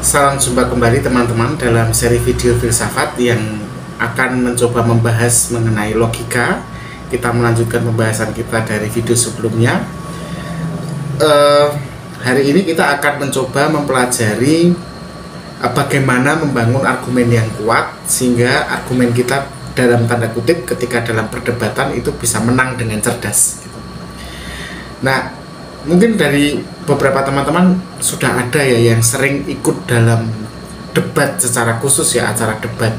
Salam jumpa kembali teman-teman dalam seri video filsafat yang akan mencoba membahas mengenai logika. Kita melanjutkan pembahasan kita dari video sebelumnya. Hari ini kita akan mencoba mempelajari bagaimana membangun argumen yang kuat sehingga argumen kita dalam tanda kutip ketika dalam perdebatan itu bisa menang dengan cerdas. Nah, mungkin dari beberapa teman-teman sudah ada ya yang sering ikut dalam debat secara khusus ya, acara debat.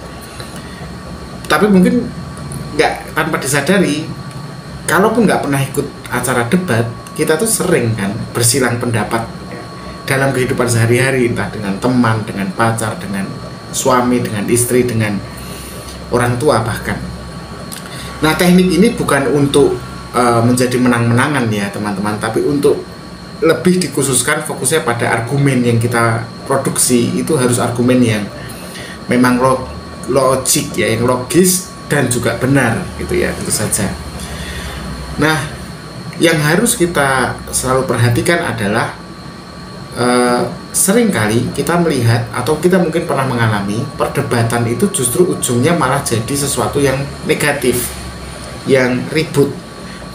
Tapi mungkin nggak, tanpa disadari, kalaupun nggak pernah ikut acara debat, kita tuh sering kan bersilang pendapat dalam kehidupan sehari-hari, entah dengan teman, dengan pacar, dengan suami, dengan istri, dengan orang tua bahkan. Nah, teknik ini bukan untuk menjadi menang-menangan ya teman-teman, tapi untuk lebih dikhususkan fokusnya pada argumen yang kita produksi itu harus argumen yang memang logik ya, yang logis dan juga benar gitu ya, tentu saja. Nah, yang harus kita selalu perhatikan adalah seringkali kita melihat atau kita mungkin pernah mengalami perdebatan itu justru ujungnya malah jadi sesuatu yang negatif, yang ribut.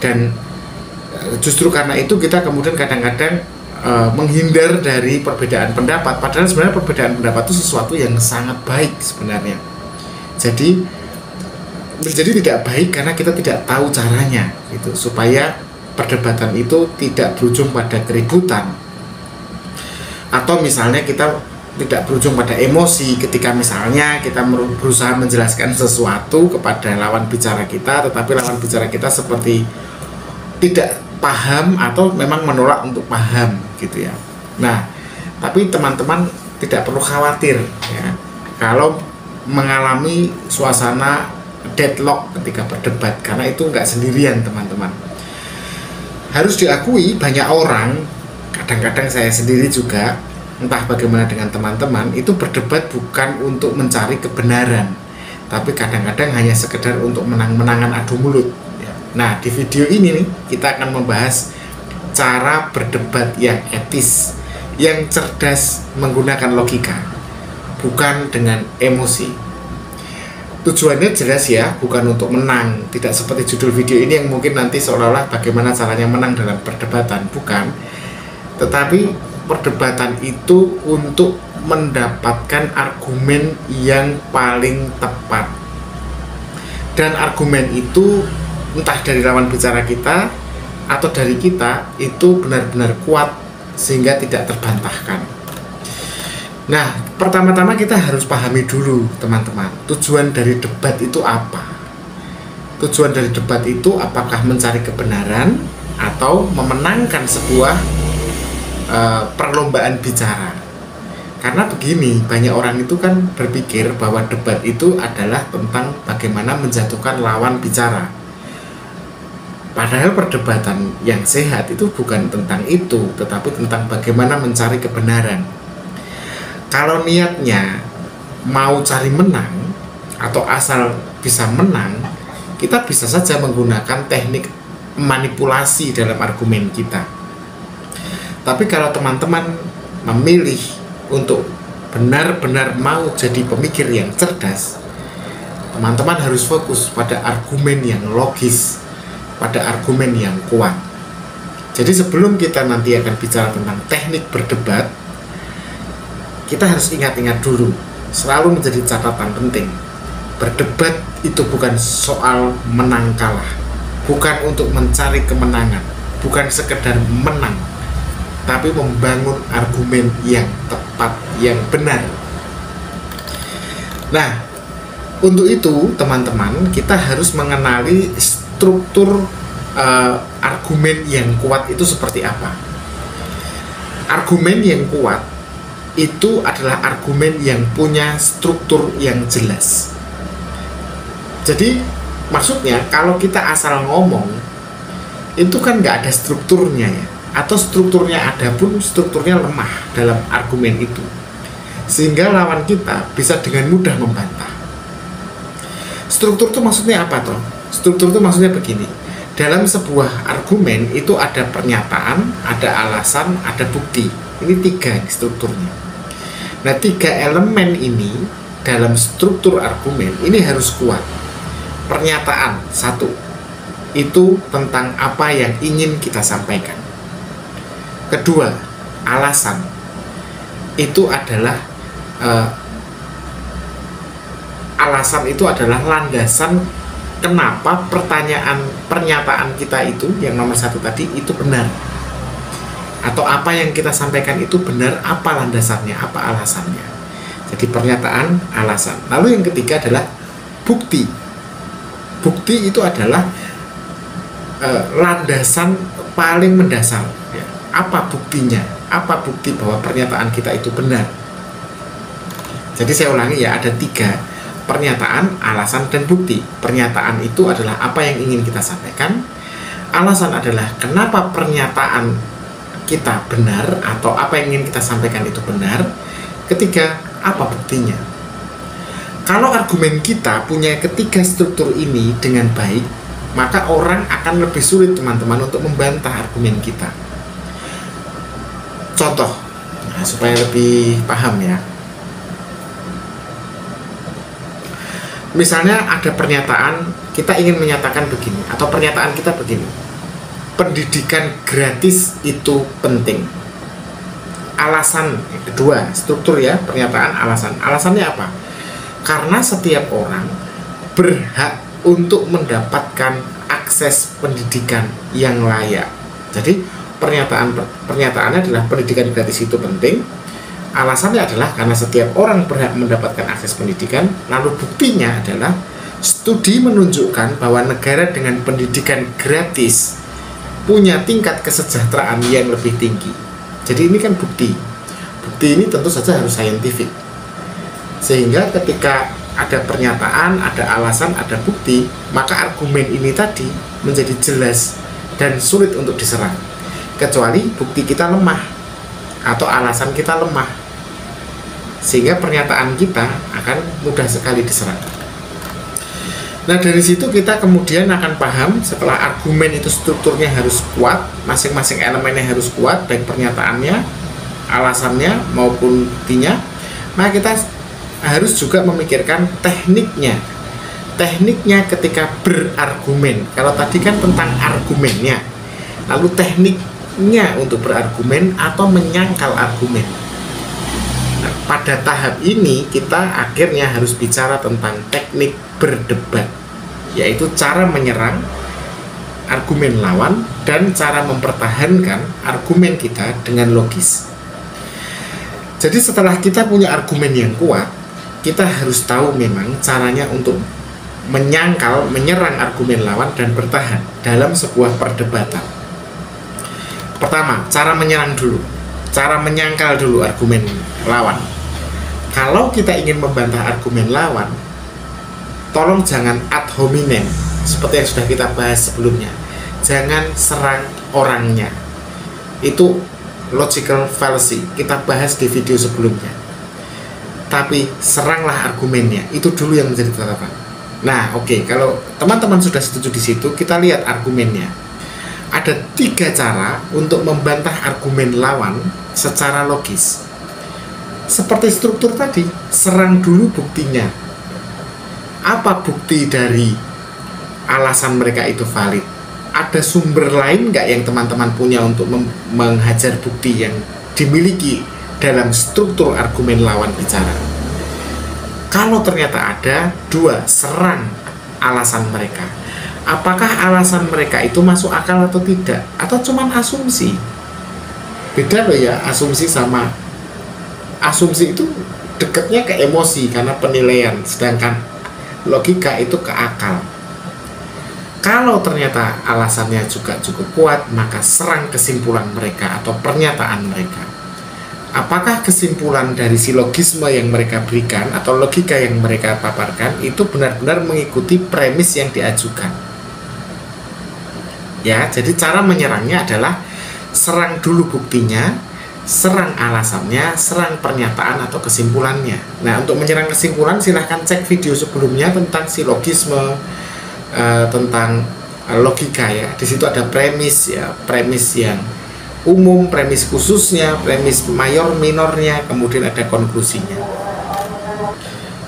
Dan justru karena itu kita kemudian kadang-kadang menghindar dari perbedaan pendapat, padahal sebenarnya perbedaan pendapat itu sesuatu yang sangat baik sebenarnya. Jadi menjadi tidak baik karena kita tidak tahu caranya gitu, supaya perdebatan itu tidak berujung pada keributan, atau misalnya kita tidak berujung pada emosi ketika misalnya kita berusaha menjelaskan sesuatu kepada lawan bicara kita, tetapi lawan bicara kita seperti tidak paham atau memang menolak untuk paham gitu ya. Nah, tapi teman-teman tidak perlu khawatir ya kalau mengalami suasana deadlock ketika berdebat, karena itu nggak sendirian teman-teman. Harus diakui banyak orang, kadang-kadang saya sendiri juga, entah bagaimana dengan teman-teman, itu berdebat bukan untuk mencari kebenaran, tapi kadang-kadang hanya sekedar untuk menang-menangan adu mulut. Nah, di video ini nih kita akan membahas cara berdebat yang etis, yang cerdas menggunakan logika, bukan dengan emosi. Tujuannya jelas ya, bukan untuk menang, tidak seperti judul video ini yang mungkin nanti seolah-olah bagaimana caranya menang dalam perdebatan, bukan. Tetapi perdebatan itu untuk mendapatkan argumen yang paling tepat. Dan argumen itu entah dari lawan bicara kita atau dari kita itu benar-benar kuat sehingga tidak terbantahkan. Nah, pertama-tama kita harus pahami dulu teman-teman, tujuan dari debat itu apa? Tujuan dari debat itu apakah mencari kebenaran atau memenangkan sebuah perlombaan bicara? Karena begini, banyak orang itu kan berpikir bahwa debat itu adalah tentang bagaimana menjatuhkan lawan bicara. Padahal perdebatan yang sehat itu bukan tentang itu, tetapi tentang bagaimana mencari kebenaran. Kalau niatnya mau cari menang atau asal bisa menang, kita bisa saja menggunakan teknik manipulasi dalam argumen kita. Tapi kalau teman-teman memilih untuk benar-benar mau jadi pemikir yang cerdas, teman-teman harus fokus pada argumen yang logis, pada argumen yang kuat. Jadi sebelum kita nanti akan bicara tentang teknik berdebat, kita harus ingat-ingat dulu, selalu menjadi catatan penting, berdebat itu bukan soal menang kalah, bukan untuk mencari kemenangan, bukan sekedar menang, tapi membangun argumen yang tepat, yang benar. Nah, untuk itu teman-teman, kita harus mengenali struktur argumen yang kuat itu seperti apa. Argumen yang kuat itu adalah argumen yang punya struktur yang jelas. Jadi maksudnya kalau kita asal ngomong itu kan nggak ada strukturnya ya, atau strukturnya ada pun strukturnya lemah dalam argumen itu, sehingga lawan kita bisa dengan mudah membantah. Struktur itu maksudnya apa toh? Struktur itu maksudnya begini, dalam sebuah argumen itu ada pernyataan, ada alasan, ada bukti. Ini tiga strukturnya. Nah, 3 elemen ini dalam struktur argumen ini harus kuat. Pernyataan, satu, itu tentang apa yang ingin kita sampaikan. Kedua, alasan, itu adalah alasan itu adalah landasan kenapa pernyataan kita itu yang nomor 1 tadi itu benar, atau apa yang kita sampaikan itu benar, apa landasannya, apa alasannya. Jadi pernyataan, alasan. Lalu yang ketiga adalah bukti. Bukti itu adalah landasan paling mendasar, ya. Apa buktinya? Apa bukti bahwa pernyataan kita itu benar? Jadi saya ulangi ya, ada 3: pernyataan, alasan, dan bukti. Pernyataan itu adalah apa yang ingin kita sampaikan. Alasan adalah kenapa pernyataan kita benar atau apa yang ingin kita sampaikan itu benar. Ketiga, apa buktinya? Kalau argumen kita punya ketiga struktur ini dengan baik, maka orang akan lebih sulit, teman-teman, untuk membantah argumen kita. Contoh, supaya lebih paham ya. Misalnya ada pernyataan, kita ingin menyatakan begini, atau pernyataan kita begini: pendidikan gratis itu penting. Alasan kedua, struktur ya, pernyataan, alasan. Alasannya apa? Karena setiap orang berhak untuk mendapatkan akses pendidikan yang layak. Jadi pernyataannya adalah pendidikan gratis itu penting. Alasannya adalah karena setiap orang berhak mendapatkan akses pendidikan. Lalu buktinya adalah studi menunjukkan bahwa negara dengan pendidikan gratis punya tingkat kesejahteraan yang lebih tinggi. Jadi ini kan bukti. Bukti ini tentu saja harus saintifik. Sehingga ketika ada pernyataan, ada alasan, ada bukti, maka argumen ini tadi menjadi jelas dan sulit untuk diserang. Kecuali bukti kita lemah atau alasan kita lemah, sehingga pernyataan kita akan mudah sekali diserang. Nah, dari situ kita kemudian akan paham, setelah argumen itu strukturnya harus kuat, masing-masing elemennya harus kuat, baik pernyataannya, alasannya maupun buktinya, maka kita harus juga memikirkan tekniknya. Tekniknya ketika berargumen. Kalau tadi kan tentang argumennya, lalu tekniknya untuk berargumen atau menyangkal argumen. Nah, pada tahap ini kita akhirnya harus bicara tentang teknik berdebat, yaitu cara menyerang argumen lawan dan cara mempertahankan argumen kita dengan logis. Jadi setelah kita punya argumen yang kuat, kita harus tahu memang caranya untuk menyangkal, menyerang argumen lawan dan bertahan dalam sebuah perdebatan. Pertama, cara menyerang dulu, cara menyangkal dulu argumen lawan. Kalau kita ingin membantah argumen lawan, tolong jangan ad hominem seperti yang sudah kita bahas sebelumnya. Jangan serang orangnya. Itu logical fallacy, kita bahas di video sebelumnya. Tapi seranglah argumennya, itu dulu yang menjadi catatan. Nah, oke, kalau teman-teman sudah setuju di situ, kita lihat argumennya. Ada 3 cara untuk membantah argumen lawan secara logis. Seperti struktur tadi, serang dulu buktinya. Apa bukti dari alasan mereka itu valid? Ada sumber lain nggak yang teman-teman punya untuk menghajar bukti yang dimiliki dalam struktur argumen lawan bicara? Kalau ternyata ada, 2, serang alasan mereka. Apakah alasan mereka itu masuk akal atau tidak? Atau cuman asumsi? Beda loh ya, asumsi sama asumsi itu dekatnya ke emosi karena penilaian, sedangkan logika itu ke akal. Kalau ternyata alasannya juga cukup kuat, maka serang kesimpulan mereka atau pernyataan mereka. Apakah kesimpulan dari silogisme yang mereka berikan atau logika yang mereka paparkan itu benar-benar mengikuti premis yang diajukan? Ya, jadi cara menyerangnya adalah serang dulu buktinya, serang alasannya, serang pernyataan atau kesimpulannya. Nah, untuk menyerang kesimpulan silahkan cek video sebelumnya tentang silogisme, tentang logika ya. Di situ ada premis ya, premis yang umum, premis khususnya, premis mayor minornya, kemudian ada konklusinya.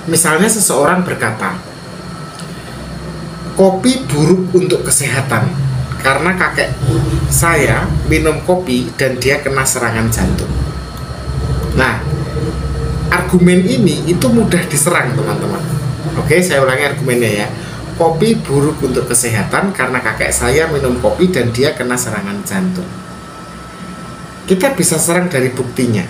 Misalnya seseorang berkata, kopi buruk untuk kesehatan karena kakek saya minum kopi dan dia kena serangan jantung. Nah, argumen ini itu mudah diserang teman-teman. Oke, saya ulangi argumennya ya. Kopi buruk untuk kesehatan karena kakek saya minum kopi dan dia kena serangan jantung. Kita bisa serang dari buktinya.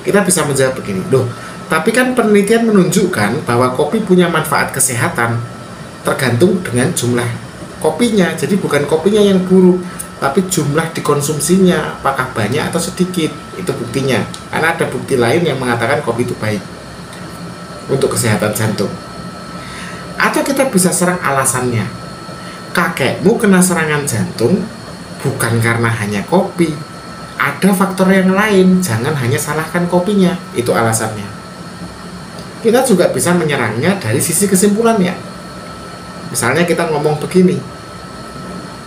Kita bisa menjawab begini, loh, tapi kan penelitian menunjukkan bahwa kopi punya manfaat kesehatan tergantung dengan jumlah kopinya. Jadi bukan kopinya yang buruk, tapi jumlah dikonsumsinya, apakah banyak atau sedikit, itu buktinya. Karena ada bukti lain yang mengatakan kopi itu baik untuk kesehatan jantung. Atau kita bisa serang alasannya, kakekmu kena serangan jantung bukan karena hanya kopi, ada faktor yang lain, jangan hanya salahkan kopinya, itu alasannya. Kita juga bisa menyerangnya dari sisi kesimpulannya. Misalnya kita ngomong begini,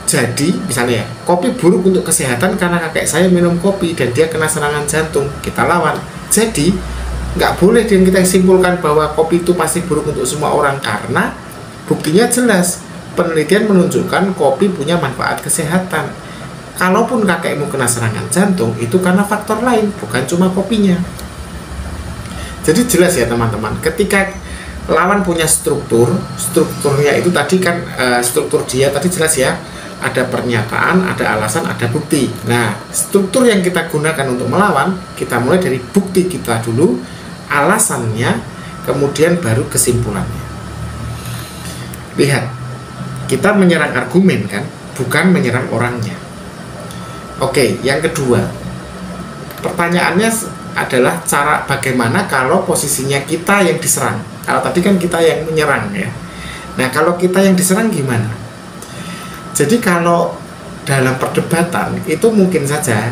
jadi misalnya kopi buruk untuk kesehatan karena kakek saya minum kopi dan dia kena serangan jantung, kita lawan. Jadi nggak boleh yang kita simpulkan bahwa kopi itu pasti buruk untuk semua orang, karena buktinya jelas, penelitian menunjukkan kopi punya manfaat kesehatan. Kalaupun kakekmu kena serangan jantung, itu karena faktor lain, bukan cuma kopinya. Jadi jelas ya teman-teman, ketika lawan punya strukturnya itu tadi kan, struktur dia tadi jelas ya, ada pernyataan, ada alasan, ada bukti. Nah, struktur yang kita gunakan untuk melawan, kita mulai dari bukti kita dulu, alasannya, kemudian baru kesimpulannya. Lihat, kita menyerang argumen kan, bukan menyerang orangnya. Oke, yang kedua, pertanyaannya adalah cara bagaimana kalau posisinya kita yang diserang. Kalau tadi kan kita yang menyerang ya. Nah, kalau kita yang diserang gimana? Jadi kalau dalam perdebatan itu mungkin saja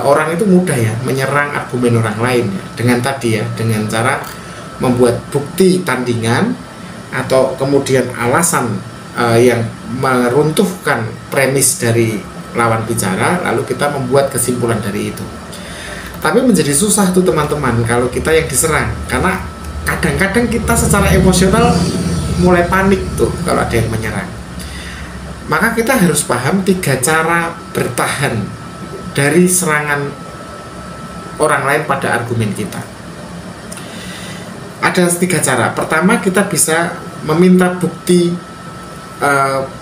orang itu mudah ya menyerang argumen orang lain ya, dengan tadi ya, dengan cara membuat bukti tandingan atau kemudian alasan yang meruntuhkan premis dari lawan bicara, lalu kita membuat kesimpulan dari itu. Tapi menjadi susah tuh teman-teman kalau kita yang diserang, karena kadang-kadang kita secara emosional mulai panik tuh kalau ada yang menyerang. Maka kita harus paham 3 cara bertahan dari serangan orang lain pada argumen kita. Ada 3 cara. Pertama, kita bisa meminta bukti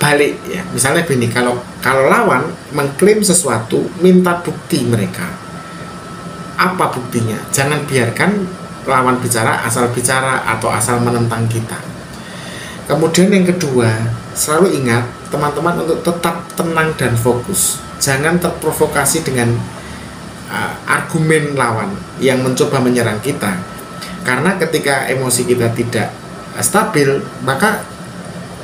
balik ya. Misalnya gini, kalau lawan mengklaim sesuatu, minta bukti mereka. Apa buktinya? Jangan biarkan lawan bicara atau asal menentang kita. Kemudian yang kedua, selalu ingat teman-teman untuk tetap tenang dan fokus. Jangan terprovokasi dengan argumen lawan yang mencoba menyerang kita. Karena ketika emosi kita tidak stabil, maka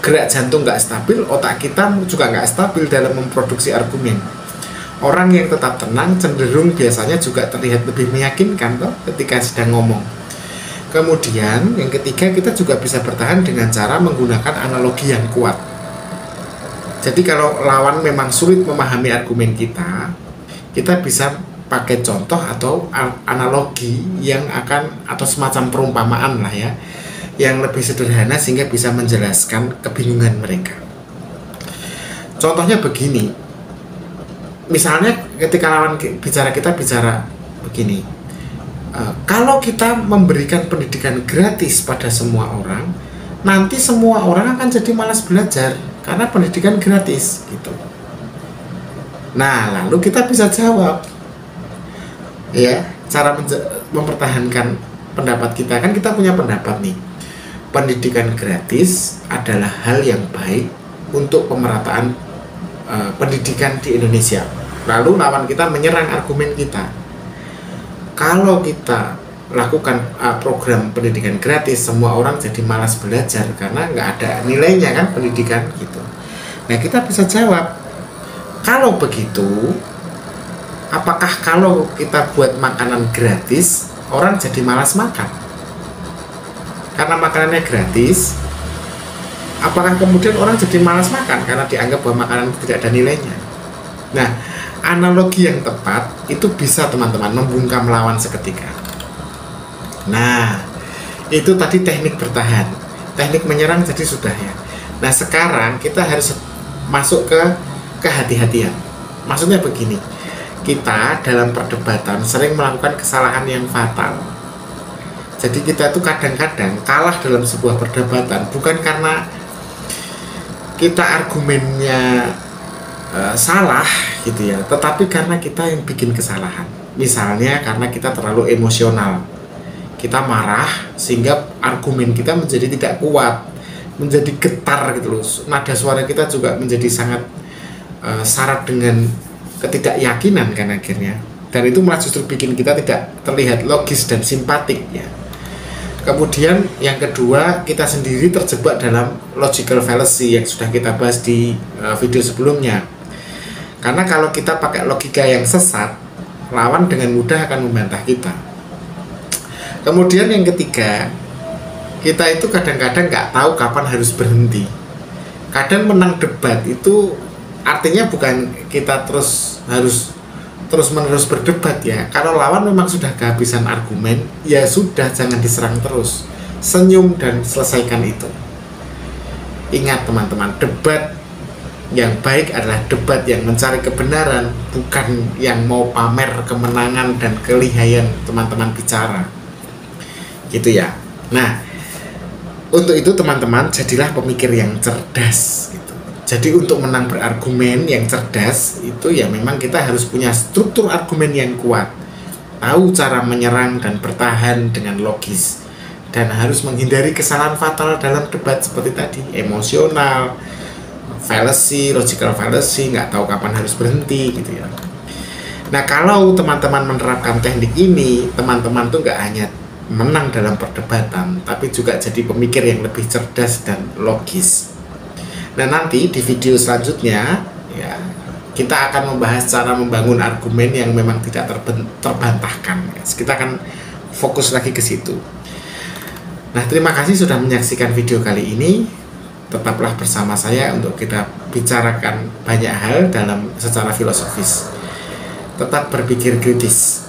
gerak jantung nggak stabil, otak kita juga nggak stabil dalam memproduksi argumen. Orang yang tetap tenang cenderung biasanya juga terlihat lebih meyakinkan toh ketika sedang ngomong. Kemudian yang ketiga, kita juga bisa bertahan dengan cara menggunakan analogi yang kuat. Jadi kalau lawan memang sulit memahami argumen kita bisa pakai contoh atau analogi yang akan, atau semacam perumpamaan lah ya, yang lebih sederhana sehingga bisa menjelaskan kebingungan mereka. Contohnya begini, misalnya ketika lawan bicara kita bicara begini, kalau kita memberikan pendidikan gratis pada semua orang, nanti semua orang akan jadi malas belajar karena pendidikan gratis gitu. Nah, lalu kita bisa jawab ya, cara mempertahankan pendapat kita, kan kita punya pendapat nih, pendidikan gratis adalah hal yang baik untuk pemerataan pendidikan di Indonesia. Lalu lawan kita menyerang argumen kita, kalau kita lakukan program pendidikan gratis, semua orang jadi malas belajar karena nggak ada nilainya kan pendidikan gitu. Nah, kita bisa jawab, kalau begitu, apakah kalau kita buat makanan gratis orang jadi malas makan? Karena makanannya gratis, apakah kemudian orang jadi malas makan karena dianggap bahwa makanan tidak ada nilainya? Nah, analogi yang tepat itu bisa teman-teman membungkam lawan seketika. Nah, itu tadi teknik bertahan, teknik menyerang jadi sudah ya. Nah sekarang kita harus masuk ke kehati-hatian. Maksudnya begini, kita dalam perdebatan sering melakukan kesalahan yang fatal. Jadi kita tuh kadang-kadang kalah dalam sebuah perdebatan bukan karena kita argumennya salah gitu ya, tetapi karena kita yang bikin kesalahan. Misalnya karena kita terlalu emosional, kita marah sehingga argumen kita menjadi tidak kuat, menjadi getar gitu loh. Nada suara kita juga menjadi sangat syarat dengan ketidakyakinan kan akhirnya, dan itu malah justru bikin kita tidak terlihat logis dan simpatik ya. Kemudian yang kedua, kita sendiri terjebak dalam logical fallacy yang sudah kita bahas di video sebelumnya. Karena kalau kita pakai logika yang sesat, lawan dengan mudah akan membantah kita. Kemudian yang ketiga, kita itu kadang-kadang nggak tahu kapan harus berhenti. Kadang menang debat itu artinya bukan kita harus terus-menerus berdebat ya. Kalau lawan memang sudah kehabisan argumen, ya sudah, jangan diserang terus. Senyum dan selesaikan itu. Ingat teman-teman, debat yang baik adalah debat yang mencari kebenaran, bukan yang mau pamer kemenangan dan kelihayan teman-teman bicara. Gitu ya. Nah, untuk itu teman-teman, jadilah pemikir yang cerdas gitu. Jadi untuk menang berargumen yang cerdas itu ya memang kita harus punya struktur argumen yang kuat, tahu cara menyerang dan bertahan dengan logis, dan harus menghindari kesalahan fatal dalam debat seperti tadi, emosional, fallacy, logical fallacy, nggak tahu kapan harus berhenti gitu ya. Nah kalau teman-teman menerapkan teknik ini, teman-teman tuh nggak hanya menang dalam perdebatan, tapi juga jadi pemikir yang lebih cerdas dan logis. Nah nanti di video selanjutnya ya kita akan membahas cara membangun argumen yang memang tidak terbantahkan. Kita akan fokus lagi ke situ. Nah terima kasih sudah menyaksikan video kali ini. Tetaplah bersama saya untuk kita bicarakan banyak hal secara filosofis. Tetap berpikir kritis.